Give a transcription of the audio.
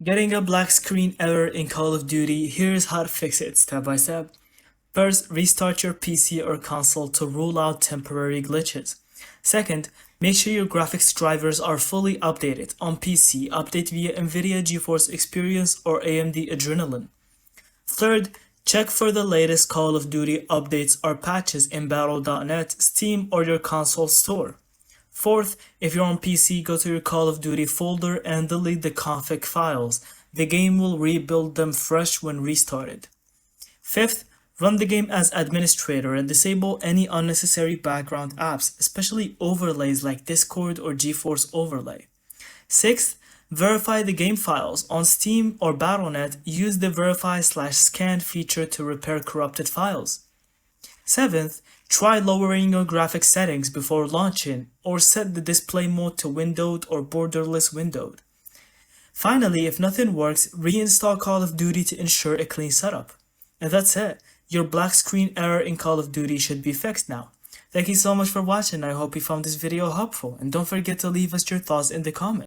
Getting a black screen error in Call of Duty, here's how to fix it step by step. First, restart your PC or console to rule out temporary glitches. Second, make sure your graphics drivers are fully updated. On PC, update via NVIDIA GeForce Experience or AMD Adrenalin. Third, check for the latest Call of Duty updates or patches in Battle.net, Steam, or your console store. Fourth, if you're on PC, go to your Call of Duty folder and delete the config files. The game will rebuild them fresh when restarted. Fifth, run the game as administrator and disable any unnecessary background apps, especially overlays like Discord or GeForce Overlay. Sixth, verify the game files. On Steam or Battle.net, use the verify/scan feature to repair corrupted files. Seventh, try lowering your graphics settings before launching, or set the display mode to windowed or borderless windowed. Finally, if nothing works, reinstall Call of Duty to ensure a clean setup. And that's it. Your black screen error in Call of Duty should be fixed now. Thank you so much for watching. I hope you found this video helpful, and don't forget to leave us your thoughts in the comments.